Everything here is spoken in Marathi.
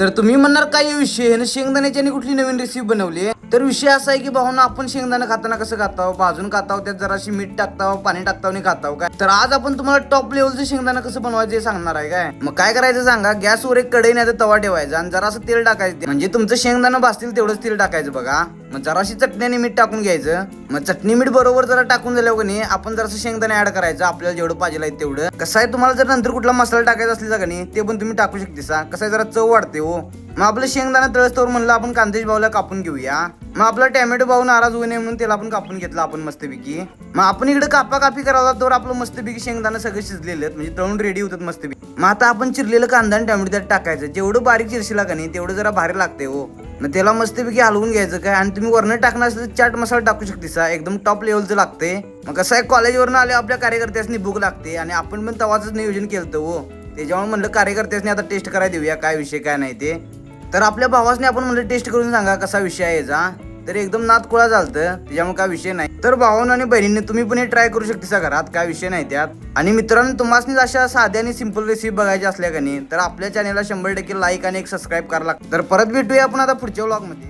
तर तुम्ही म्हणणार काय विषय आहे, शेंगदाण्याची आणि कुठली नवीन रेसिपी बनवली आहे? तर विषय असा आहे की भावना आपण शेंगदाणा खाताना कसं खाताव, भाजून खाताव, त्यात जराशी मीठ टाकताव, पाणी टाकताव आणि खाताव काय. तर आज आपण तुम्हाला टॉप लेवलचं शेंगदाणा कसं बनवायचं हे सांगणार आहे काय. मग काय करायचं सांगा, गॅसवर एक कढई नाही तर तवा ठेवायचा आणि जरासं तेल टाकायचं, म्हणजे तुमचं शेंगदाणा भाजतील तेवढंच तेल टाकायचं बघा. मग जराशी चटणी आणि मीठ टाकून घ्यायचं. मग चटणी मीठ बरोबर जरा टाकून झाल्यावर का नाही आपण जरासं शेंगदाणे ऍड करायचं, आपल्याला जेवढं पाहिजे आहे तेवढं. कसं आहे, तुम्हाला जर नंतर कुठला मसाला टाकायचा असला का नाही ते पण तुम्ही टाकू शकता. कसं आहे, जरा चव वाढते हो. मग आपलं शेंगदाणा तळस्तवर म्हणलं आपण कांद्याच्या भाऊला कापून घेऊया. मग आपला टॅमॅटो भाऊ नाराज होऊ नये म्हणून त्याला आपण कापून घेतला आपण मस्तपैकी. मग आपण इकडे कापी करायला तर आपलं मस्तपैकी शेंगदाणा सगळं शिजलेलं म्हणजे तळून रेडी होतात मस्तपैकी. मग आता आपण चिरलेलं कांदा आणि टॅमॅटो त्यात टाकायचं. जेवढं बारीक चिरशिला का नाही तेवढं जरा भारी लागते हो. मग त्याला मस्तपैकी हलवून घ्यायचं काय. आणि तुम्ही वरनं टाकणार असेल तर चाट मसाला टाकू शकता, एकदम टॉप लेवलचं लागते. मग कसं आहे, कॉलेजवरनं आले आपल्या कार्यकर्त्यांनी भूक लागते आणि आपण पण तवाच नियोजन केलं हो. त्याच्यामुळे म्हणलं कार्यकर्त्यांनी आता टेस्ट करायला देऊया काय विषय काय नाही ते. तर आपल्या भावासने आपण म्हणलं टेस्ट करून सांगा कसा विषय आहे याचा. तर एकदम नादकुळा झालतं, त्याच्यामुळे काय विषय नाही. तर भावांनो आणि बहिणींनी तुम्ही पण हे ट्राय करू शकता घरात, काय विषय नाही त्यात. आणि मित्रांनो, तुम्हाला अशा साध्या आणि सिंपल रेसिपी बघायची असल्या का नाही तर आपल्या चॅनलला 100% लाईक आणि एक सबस्क्राईब करा लागतं. तर परत भेटूया आपण आता पुढच्या व्लॉगमध्ये.